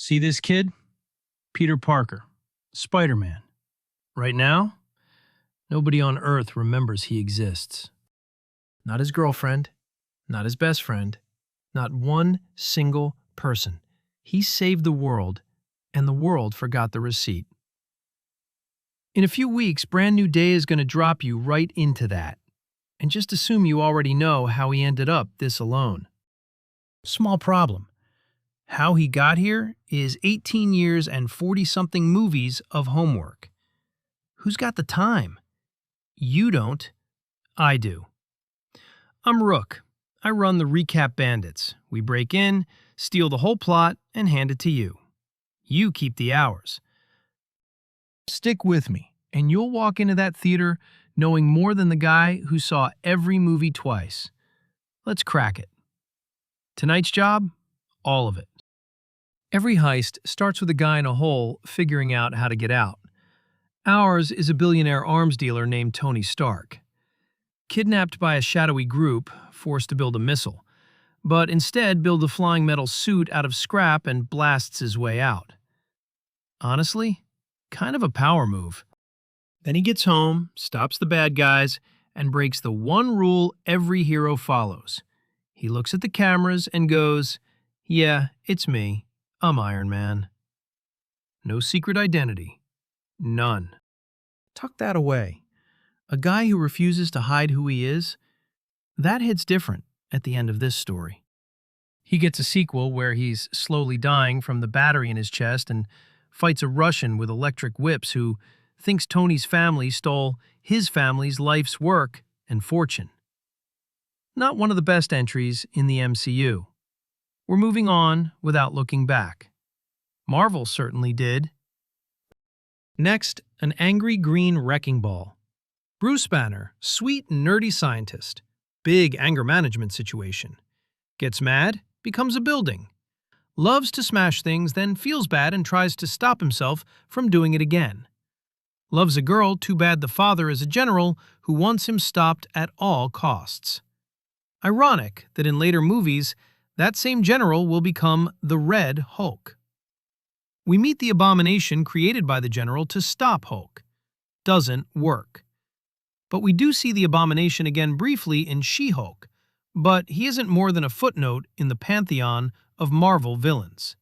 See this kid? Peter Parker, Spider-Man. Right now, nobody on Earth remembers he exists. Not his girlfriend, not his best friend, not one single person. He saved the world, and the world forgot the receipt. In a few weeks, Brand New Day is going to drop you right into that. And just assume you already know how he ended up this alone. Small problem. How he got here is 18 years and 40-something movies of homework. Who's got the time? You don't. I do. I'm Rook. I run the Recap Bandits. We break in, steal the whole plot, and hand it to you. You keep the hours. Stick with me, and you'll walk into that theater knowing more than the guy who saw every movie twice. Let's crack it. Tonight's job? All of it. Every heist starts with a guy in a hole figuring out how to get out. Ours is a billionaire arms dealer named Tony Stark. Kidnapped by a shadowy group, forced to build a missile, but instead builds a flying metal suit out of scrap and blasts his way out. Honestly, kind of a power move. Then he gets home, stops the bad guys, and breaks the one rule every hero follows. He looks at the cameras and goes, "Yeah, it's me. I'm Iron Man." No secret identity. None. Tuck that away. A guy who refuses to hide who he is, that hits different at the end of this story. He gets a sequel where he's slowly dying from the battery in his chest and fights a Russian with electric whips who thinks Tony's family stole his family's life's work and fortune. Not one of the best entries in the MCU. We're moving on without looking back. Marvel certainly did. Next, an angry green wrecking ball. Bruce Banner, sweet nerdy scientist. Big anger management situation. Gets mad, becomes a building. Loves to smash things, then feels bad and tries to stop himself from doing it again. Loves a girl, too bad the father is a general who wants him stopped at all costs. Ironic that in later movies, that same general will become the Red Hulk. We meet the abomination created by the general to stop Hulk. Doesn't work. But we do see the abomination again briefly in She-Hulk, but he isn't more than a footnote in the pantheon of Marvel villains.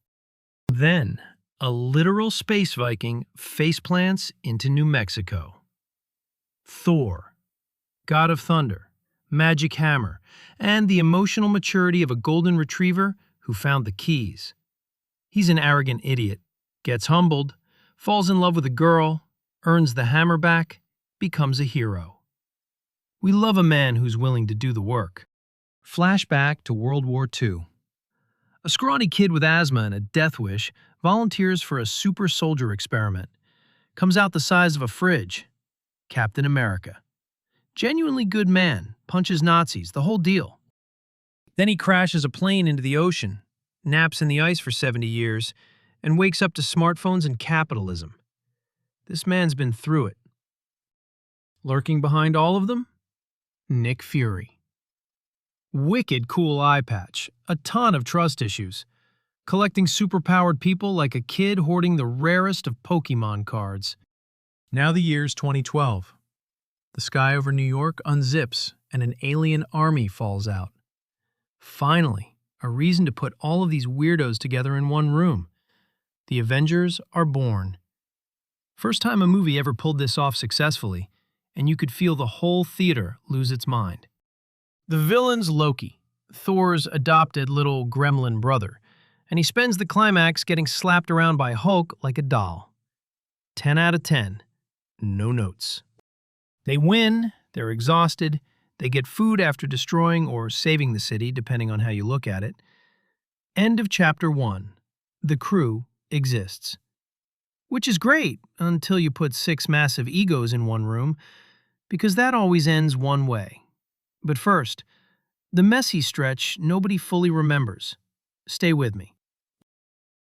Then, a literal space Viking faceplants into New Mexico. Thor, God of Thunder, Magic Hammer, and the emotional maturity of a golden retriever who found the keys. He's an arrogant idiot, gets humbled, falls in love with a girl, earns the hammer back, becomes a hero. We love a man who's willing to do the work. Flashback to World War II. A scrawny kid with asthma and a death wish volunteers for a super soldier experiment. Comes out the size of a fridge. Captain America. Genuinely good man, punches Nazis, the whole deal. Then he crashes a plane into the ocean, naps in the ice for 70 years, and wakes up to smartphones and capitalism. This man's been through it. Lurking behind all of them? Nick Fury. Wicked cool eye patch, a ton of trust issues. Collecting superpowered people like a kid hoarding the rarest of Pokemon cards. Now the year's 2012. The sky over New York unzips and an alien army falls out. Finally, a reason to put all of these weirdos together in one room. The Avengers are born. First time a movie ever pulled this off successfully, and you could feel the whole theater lose its mind. The villain's Loki, Thor's adopted little gremlin brother, and he spends the climax getting slapped around by Hulk like a doll. 10 out of 10. No notes. They win, they're exhausted, they get food after destroying or saving the city, depending on how you look at it. End of Chapter 1. The crew exists. Which is great until you put 6 massive egos in one room, because that always ends one way. But first, the messy stretch nobody fully remembers. Stay with me.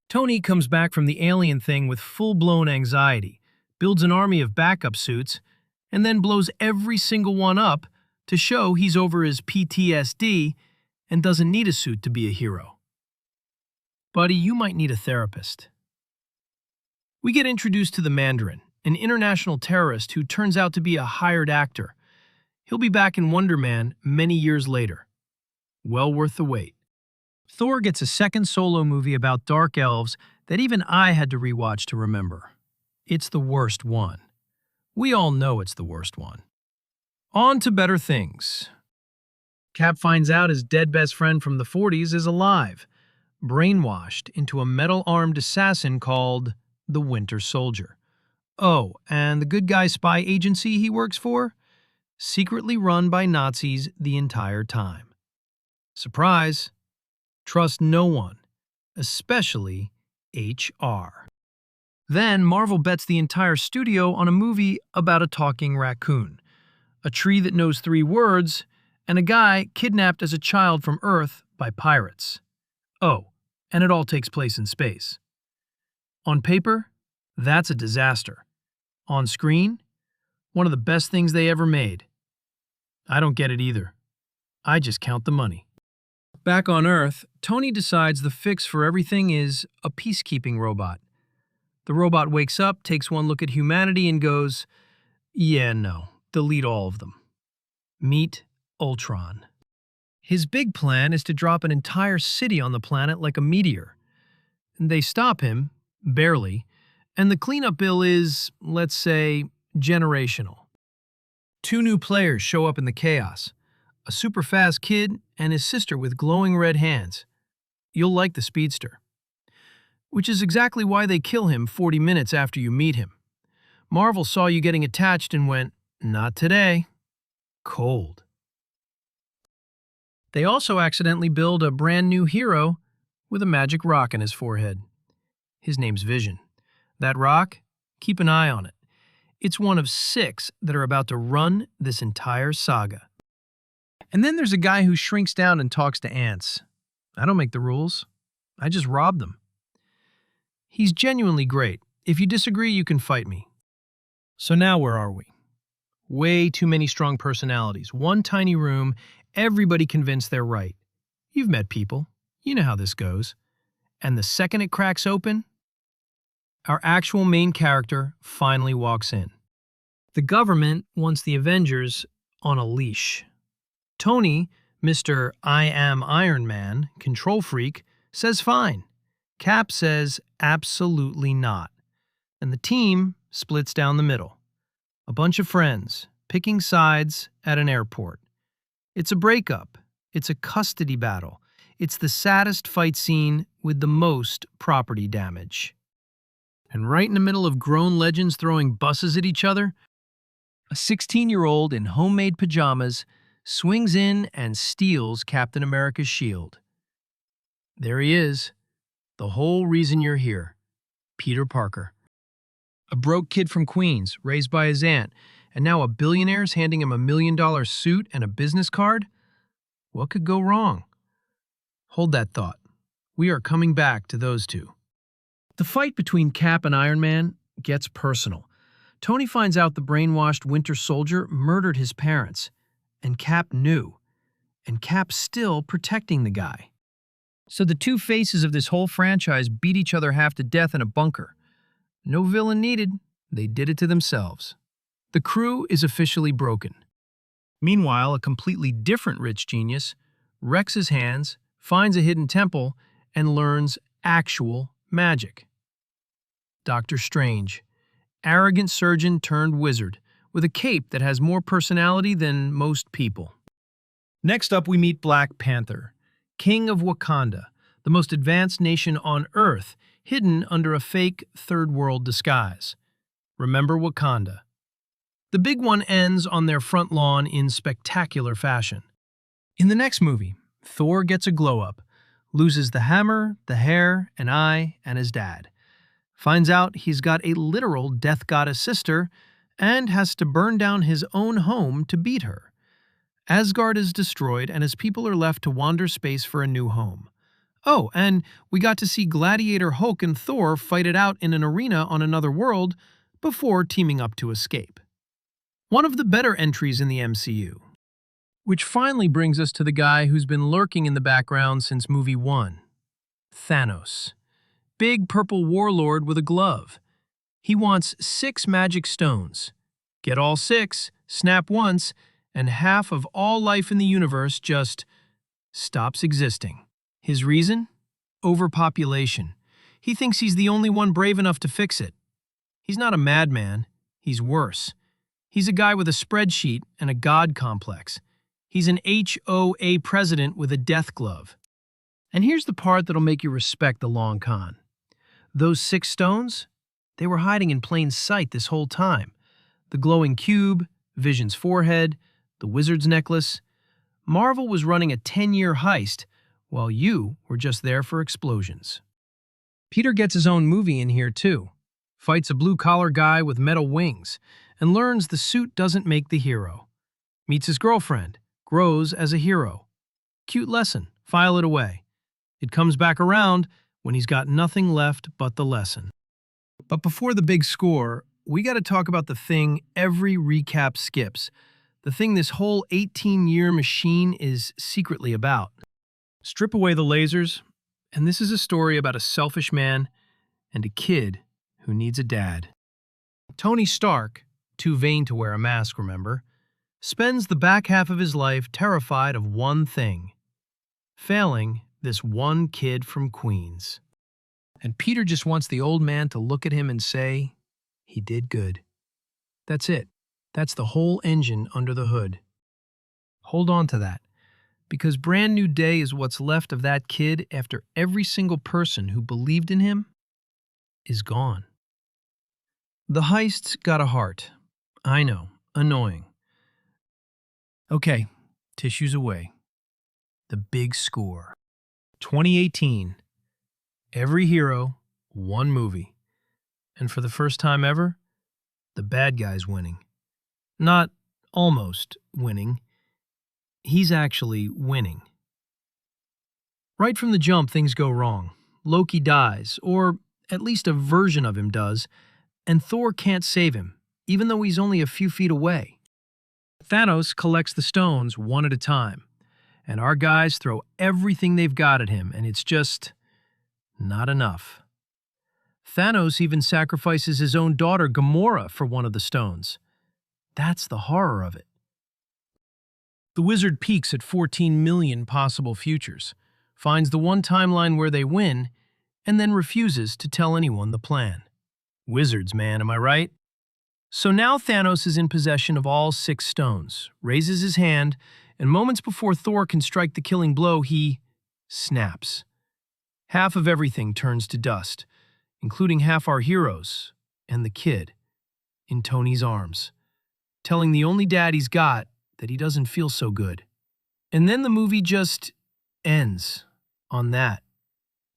Tony comes back from the alien thing with full-blown anxiety, builds an army of backup suits, and then blows every single one up to show he's over his PTSD and doesn't need a suit to be a hero. Buddy, you might need a therapist. We get introduced to the Mandarin, an international terrorist who turns out to be a hired actor. He'll be back in Wonder Man many years later. Well worth the wait. Thor gets a second solo movie about dark elves that even I had to rewatch to remember. It's the worst one. We all know it's the worst one. On to better things. Cap finds out his dead best friend from the 40s is alive, brainwashed into a metal-armed assassin called the Winter Soldier. Oh, and the good guy spy agency he works for? Secretly run by Nazis the entire time. Surprise! Trust no one, especially HR. Then Marvel bets the entire studio on a movie about a talking raccoon, a tree that knows 3 words, and a guy kidnapped as a child from Earth by pirates. Oh, and it all takes place in space. On paper, that's a disaster. On screen, one of the best things they ever made. I don't get it either. I just count the money. Back on Earth, Tony decides the fix for everything is a peacekeeping robot. The robot wakes up, takes one look at humanity, and goes, yeah, no, delete all of them. Meet Ultron. His big plan is to drop an entire city on the planet like a meteor. They stop him, barely, and the cleanup bill is, let's say, generational. 2 new players show up in the chaos. A super fast kid and his sister with glowing red hands. You'll like the speedster. Which is exactly why they kill him 40 minutes after you meet him. Marvel saw you getting attached and went, not today. Cold. They also accidentally build a brand new hero with a magic rock in his forehead. His name's Vision. That rock, keep an eye on it. It's one of 6 that are about to run this entire saga. And then there's a guy who shrinks down and talks to ants. I don't make the rules. I just rob them. He's genuinely great. If you disagree, you can fight me. So now where are we? Way too many strong personalities. One tiny room, everybody convinced they're right. You've met people. You know how this goes. And the second it cracks open, our actual main character finally walks in. The government wants the Avengers on a leash. Tony, Mr. I am Iron Man, control freak, says fine. Cap says absolutely not. And the team splits down the middle. A bunch of friends, picking sides at an airport. It's a breakup. It's a custody battle. It's the saddest fight scene with the most property damage. And right in the middle of grown legends throwing buses at each other, a 16-year-old in homemade pajamas swings in and steals Captain America's shield. There he is, the whole reason you're here, Peter Parker. A broke kid from Queens, raised by his aunt, and now a billionaire's handing him $1 million suit and a business card? What could go wrong? Hold that thought. We are coming back to those two. The fight between Cap and Iron Man gets personal. Tony finds out the brainwashed Winter Soldier murdered his parents, and Cap knew, and Cap's still protecting the guy. So the two faces of this whole franchise beat each other half to death in a bunker. No villain needed, they did it to themselves. The crew is officially broken. Meanwhile, a completely different rich genius wrecks his hands, finds a hidden temple, and learns actual magic. Doctor Strange, arrogant surgeon turned wizard, with a cape that has more personality than most people. Next up, we meet Black Panther, king of Wakanda, the most advanced nation on Earth, hidden under a fake third world disguise. Remember Wakanda. The big one ends on their front lawn in spectacular fashion. In the next movie, Thor gets a glow-up, loses the hammer, the hair, an eye, and his dad. Finds out he's got a literal death goddess sister and has to burn down his own home to beat her. Asgard is destroyed and his people are left to wander space for a new home. Oh, and we got to see Gladiator Hulk and Thor fight it out in an arena on another world before teaming up to escape. One of the better entries in the MCU. Which finally brings us to the guy who's been lurking in the background since movie 1. Thanos. Big purple warlord with a glove. He wants 6 magic stones. Get all 6, snap once, and half of all life in the universe just stops existing. His reason? Overpopulation. He thinks he's the only one brave enough to fix it. He's not a madman. He's worse. He's a guy with a spreadsheet and a god complex. He's an HOA president with a death glove. And here's the part that'll make you respect the long con. Those 6 stones? They were hiding in plain sight this whole time. The glowing cube, Vision's forehead, the wizard's necklace. Marvel was running a 10-year heist, while you were just there for explosions. Peter gets his own movie in here too. Fights a blue-collar guy with metal wings, and learns the suit doesn't make the hero. Meets his girlfriend, grows as a hero. Cute lesson, file it away. It comes back around when he's got nothing left but the lesson. But before the big score, we got to talk about the thing every recap skips, the thing this whole 18-year machine is secretly about. Strip away the lasers, and this is a story about a selfish man and a kid who needs a dad. Tony Stark, too vain to wear a mask, remember, spends the back half of his life terrified of one thing: failing this one kid from Queens. And Peter just wants the old man to look at him and say, he did good. That's it. That's the whole engine under the hood. Hold on to that, because Brand New Day is what's left of that kid after every single person who believed in him is gone. The heist's got a heart. I know, annoying. Okay, tissues away. The big score. 2018. Every hero, one movie. And for the first time ever, the bad guy's winning. Not almost winning. He's actually winning. Right from the jump, things go wrong. Loki dies, or at least a version of him does, and Thor can't save him, even though he's only a few feet away. Thanos collects the stones one at a time, and our guys throw everything they've got at him, and it's just not enough. Thanos even sacrifices his own daughter Gamora for one of the stones. That's the horror of it. The wizard peaks at 14 million possible futures, finds the one timeline where they win, and then refuses to tell anyone the plan. Wizards, man, am I right? So now Thanos is in possession of all 6 stones, raises his hand, and moments before Thor can strike the killing blow, he snaps. Half of everything turns to dust, including half our heroes and the kid in Tony's arms, telling the only dad he's got that he doesn't feel so good. And then the movie just ends on that.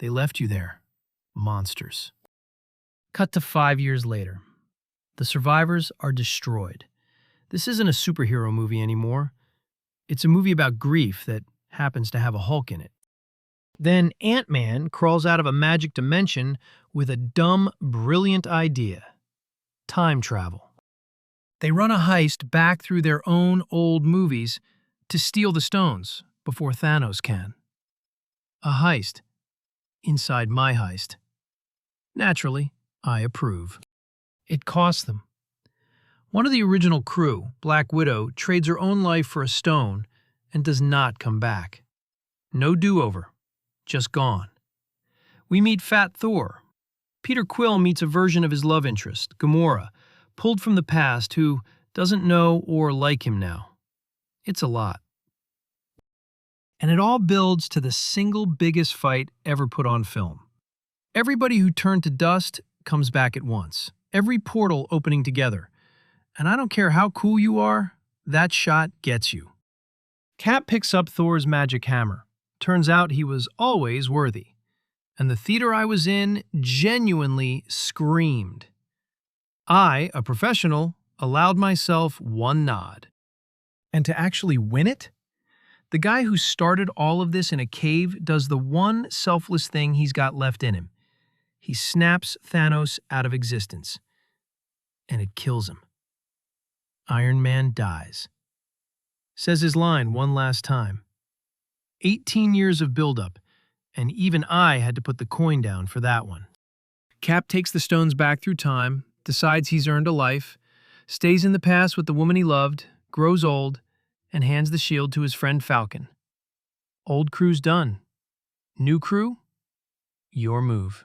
They left you there, monsters. Cut to 5 years later. The survivors are destroyed. This isn't a superhero movie anymore. It's a movie about grief that happens to have a Hulk in it. Then Ant-Man crawls out of a magic dimension with a dumb, brilliant idea: time travel. They run a heist back through their own old movies to steal the stones before Thanos can. A heist inside my heist. Naturally, I approve. It costs them. One of the original crew, Black Widow, trades her own life for a stone and does not come back. No do-over. Just gone. We meet Fat Thor. Peter Quill meets a version of his love interest, Gamora, pulled from the past, who doesn't know or like him now. It's a lot. And it all builds to the single biggest fight ever put on film. Everybody who turned to dust comes back at once. Every portal opening together. And I don't care how cool you are, that shot gets you. Cap picks up Thor's magic hammer. Turns out he was always worthy. And the theater I was in genuinely screamed. I, a professional, allowed myself one nod. And to actually win it? The guy who started all of this in a cave does the one selfless thing he's got left in him. He snaps Thanos out of existence. And it kills him. Iron Man dies. Says his line one last time. 18 years of buildup, and even I had to put the coin down for that one. Cap takes the stones back through time, decides he's earned a life, stays in the past with the woman he loved, grows old, and hands the shield to his friend Falcon. Old crew's done. New crew? Your move.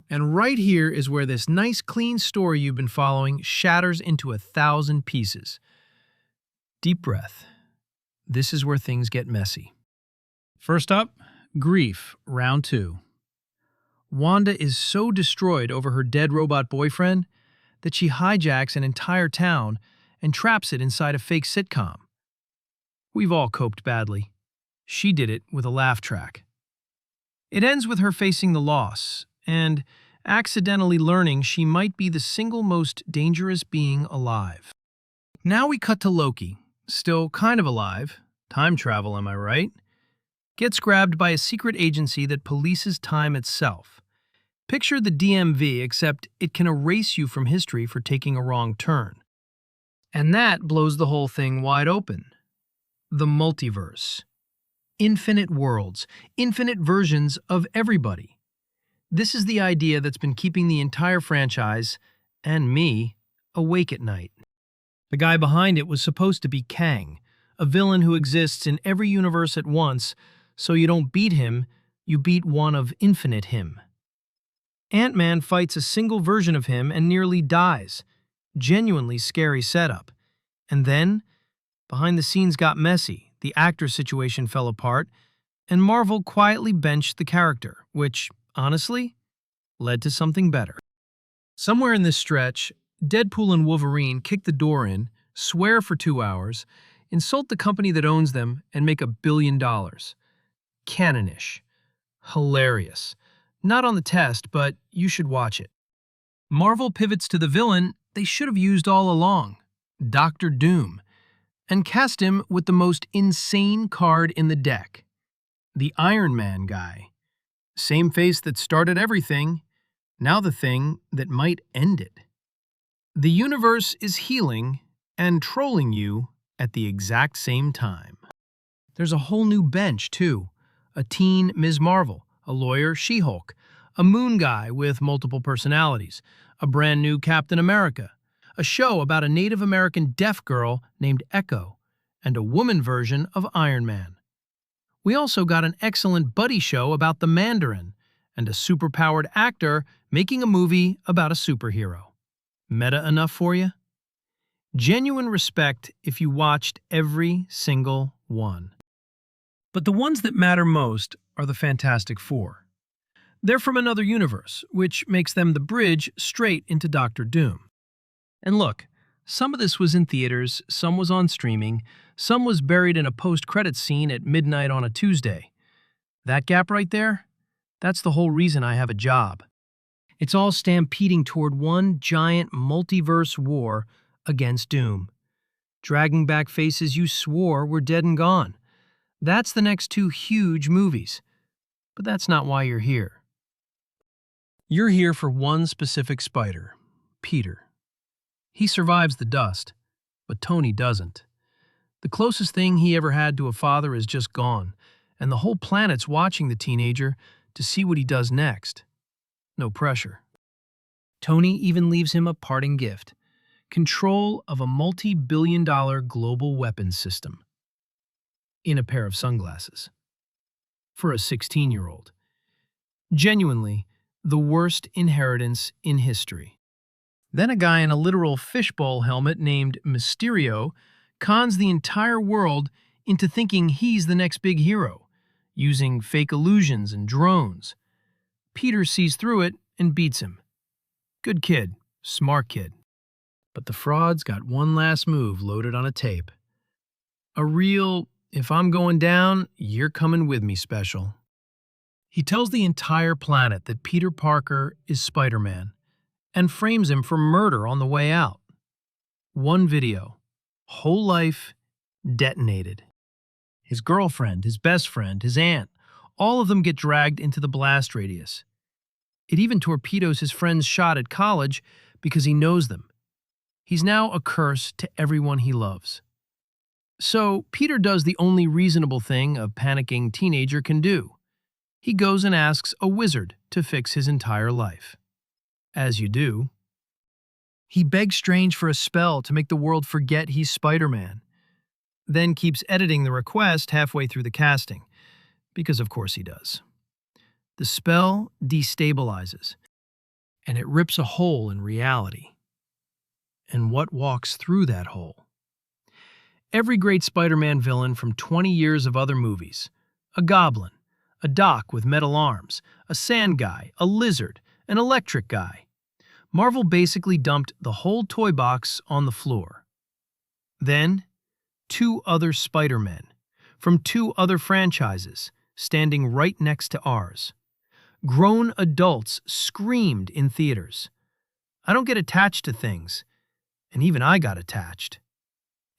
And right here is where this nice, clean story you've been following shatters into 1,000 pieces. Deep breath. This is where things get messy. First up, grief, round 2. Wanda is so destroyed over her dead robot boyfriend that she hijacks an entire town and traps it inside a fake sitcom. We've all coped badly. She did it with a laugh track. It ends with her facing the loss and accidentally learning she might be the single most dangerous being alive. Now we cut to Loki, still kind of alive, time travel, am I right? Gets grabbed by a secret agency that polices time itself. Picture the DMV, except it can erase you from history for taking a wrong turn. And that blows the whole thing wide open. The multiverse. Infinite worlds, infinite versions of everybody. This is the idea that's been keeping the entire franchise, and me, awake at night. The guy behind it was supposed to be Kang, a villain who exists in every universe at once, so you don't beat him, you beat one of infinite him. Ant-Man fights a single version of him and nearly dies. Genuinely scary setup. And then, behind the scenes got messy, the actor situation fell apart, and Marvel quietly benched the character, which, honestly, led to something better. Somewhere in this stretch, Deadpool and Wolverine kick the door in, swear for 2 hours, insult the company that owns them, and make $1 billion. Canonish. Hilarious. Not on the test, but you should watch it. Marvel pivots to the villain they should have used all along, Doctor Doom, and cast him with the most insane card in the deck, the Iron Man guy. Same face that started everything, now the thing that might end it. The universe is healing and trolling you at the exact same time. There's a whole new bench, too. A teen Ms. Marvel, a lawyer She-Hulk, a moon guy with multiple personalities, a brand new Captain America, a show about a Native American deaf girl named Echo, and a woman version of Iron Man. We also got an excellent buddy show about the Mandarin, and a superpowered actor making a movie about a superhero. Meta enough for you? Genuine respect if you watched every single one. But the ones that matter most are the Fantastic Four. They're from another universe, which makes them the bridge straight into Doctor Doom. And look, some of this was in theaters, some was on streaming, some was buried in a post-credits scene at midnight on a Tuesday. That gap right there? That's the whole reason I have a job. It's all stampeding toward one giant multiverse war against Doom, dragging back faces you swore were dead and gone. That's the next 2 huge movies. But that's not why you're here. You're here for one specific spider, Peter. He survives the dust, but Tony doesn't. The closest thing he ever had to a father is just gone, and the whole planet's watching the teenager to see what he does next. No pressure. Tony even leaves him a parting gift: control of a multi-billion-dollar global weapons system. In a pair of sunglasses. For a 16-year-old. Genuinely, the worst inheritance in history. Then a guy in a literal fishbowl helmet named Mysterio cons the entire world into thinking he's the next big hero, using fake illusions and drones. Peter sees through it and beats him. Good kid, smart kid. But the fraud's got one last move loaded on a tape. A real, if I'm going down, you're coming with me special. He tells the entire planet that Peter Parker is Spider-Man and frames him for murder on the way out. One video, whole life detonated. His girlfriend, his best friend, his aunt, all of them get dragged into the blast radius. It even torpedoes his friend's shot at college because he knows them. He's now a curse to everyone he loves. So Peter does the only reasonable thing a panicking teenager can do. He goes and asks a wizard to fix his entire life. As you do. He begs Strange for a spell to make the world forget he's Spider-Man, then keeps editing the request halfway through the casting, because of course he does. The spell destabilizes, and it rips a hole in reality. And what walks through that hole? Every great Spider-Man villain from 20 years of other movies. A goblin, a doc with metal arms, a sand guy, a lizard, an electric guy. Marvel basically dumped the whole toy box on the floor. Then, 2 other Spider-Men, from 2 other franchises, standing right next to ours. Grown adults screamed in theaters. I don't get attached to things, and even I got attached.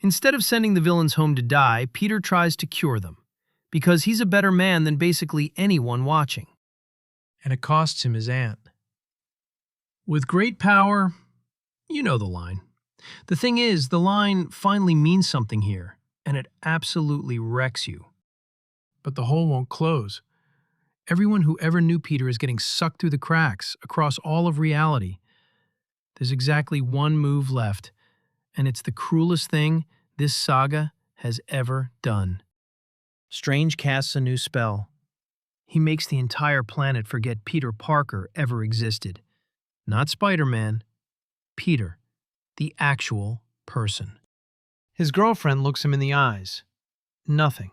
Instead of sending the villains home to die, Peter tries to cure them, because he's a better man than basically anyone watching. And it costs him his aunt. With great power, you know the line. The thing is, the line finally means something here, and it absolutely wrecks you. But the hole won't close. Everyone who ever knew Peter is getting sucked through the cracks across all of reality. There's exactly one move left, and it's the cruelest thing this saga has ever done. Strange casts a new spell. He makes the entire planet forget Peter Parker ever existed. Not Spider-Man, Peter, the actual person. His girlfriend looks him in the eyes. Nothing.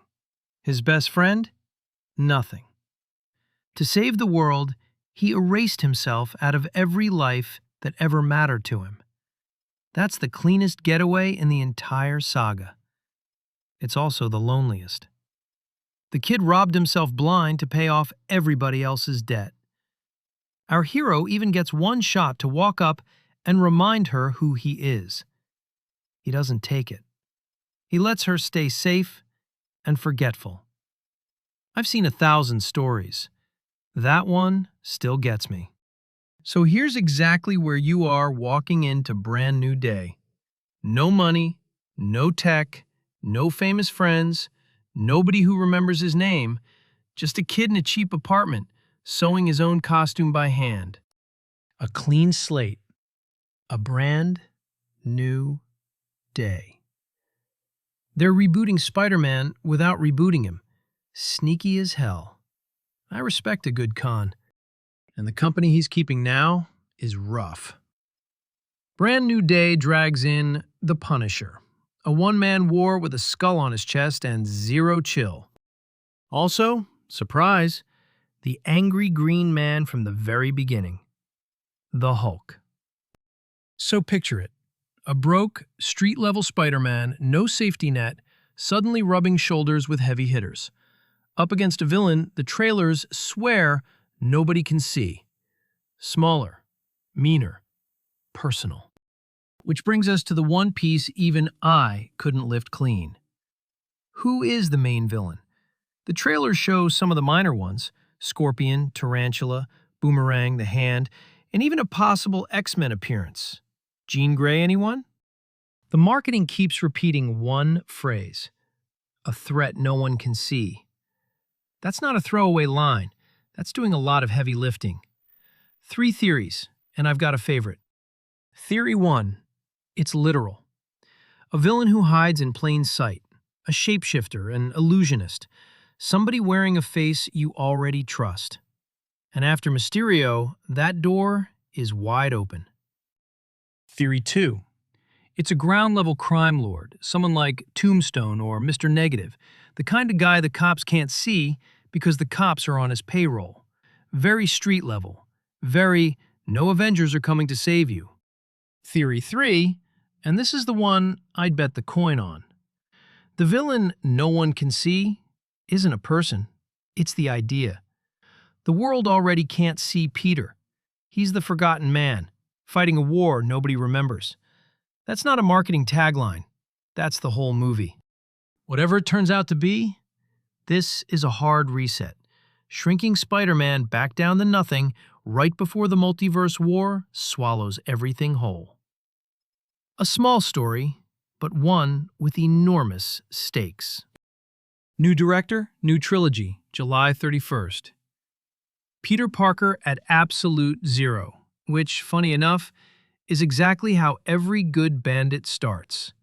His best friend? Nothing. To save the world, he erased himself out of every life that ever mattered to him. That's the cleanest getaway in the entire saga. It's also the loneliest. The kid robbed himself blind to pay off everybody else's debt. Our hero even gets one shot to walk up and remind her who he is. He doesn't take it. He lets her stay safe and forgetful. I've seen 1,000 stories. That one still gets me. So here's exactly where you are walking into brand new day. No money, no tech, no famous friends, nobody who remembers his name, just a kid in a cheap apartment sewing his own costume by hand. A clean slate. A brand new day. They're rebooting Spider-Man without rebooting him. Sneaky as hell. I respect a good con. And the company he's keeping now is rough. Brand New Day drags in The Punisher, a one-man war with a skull on his chest and zero chill. Also, surprise, the angry green man from the very beginning, the Hulk. So picture it, a broke, street-level Spider-Man, no safety net, suddenly rubbing shoulders with heavy hitters. Up against a villain the trailers swear nobody can see. Smaller, meaner, personal. Which brings us to the one piece even I couldn't lift clean. Who is the main villain? The trailers show some of the minor ones: Scorpion, Tarantula, Boomerang, the Hand, and even a possible X-Men appearance. Jean Grey, anyone? The marketing keeps repeating one phrase: a threat no one can see. That's not a throwaway line. That's doing a lot of heavy lifting. 3 theories, and I've got a favorite. Theory 1. It's literal. A villain who hides in plain sight. A shapeshifter, an illusionist. Somebody wearing a face you already trust. And after Mysterio, that door is wide open. Theory 2. It's a ground-level crime lord, someone like Tombstone or Mr. Negative, the kind of guy the cops can't see because the cops are on his payroll. Very street level. Very, no Avengers are coming to save you. Theory 3, and this is the one I'd bet the coin on. The villain no one can see isn't a person, it's the idea. The world already can't see Peter. He's the forgotten man, fighting a war nobody remembers. That's not a marketing tagline. That's the whole movie. Whatever it turns out to be, this is a hard reset. Shrinking Spider-Man back down to nothing right before the multiverse war swallows everything whole. A small story, but one with enormous stakes. New director, new trilogy, July 31st. Peter Parker at absolute zero, which, funny enough, is exactly how every good bandit starts.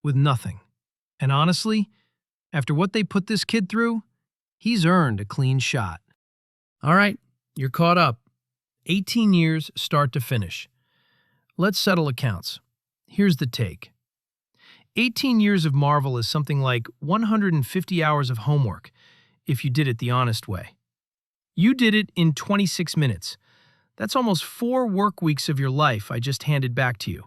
With nothing. And honestly, after what they put this kid through, he's earned a clean shot. All right, you're caught up. 18 years start to finish. Let's settle accounts. Here's the take. 18 years of Marvel is something like 150 hours of homework, if you did it the honest way. You did it in 26 minutes. That's almost 4 work weeks of your life I just handed back to you.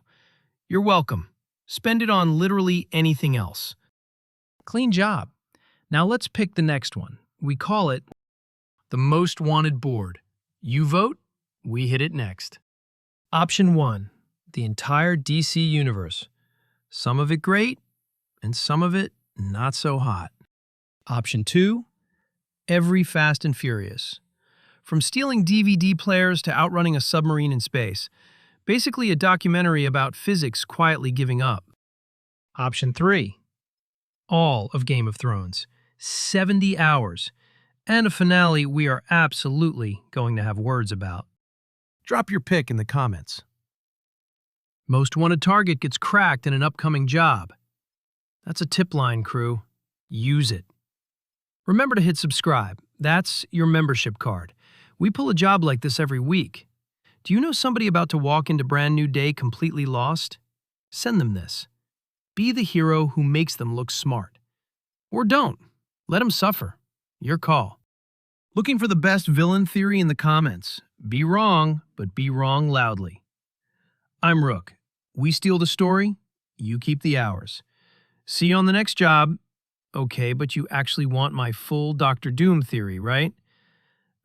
You're welcome. Spend it on literally anything else. Clean job. Now let's pick the next one. We call it the Most Wanted Board. You vote, we hit it next. Option 1, the entire DC universe. Some of it great, and some of it not so hot. Option 2, every Fast and Furious. From stealing DVD players to outrunning a submarine in space. Basically a documentary about physics quietly giving up. Option 3, all of Game of Thrones. 70 hours. And a finale we are absolutely going to have words about. Drop your pick in the comments. Most Wanted target gets cracked in an upcoming job. That's a tip line, crew. Use it. Remember to hit subscribe. That's your membership card. We pull a job like this every week. Do you know somebody about to walk into brand new day completely lost? Send them this. Be the hero who makes them look smart. Or don't. Let them suffer. Your call. Looking for the best villain theory in the comments. Be wrong, but be wrong loudly. I'm Rook. We steal the story, you keep the hours. See you on the next job. Okay, but you actually want my full Dr. Doom theory, right?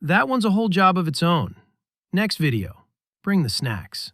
That one's a whole job of its own. Next video. Bring the snacks.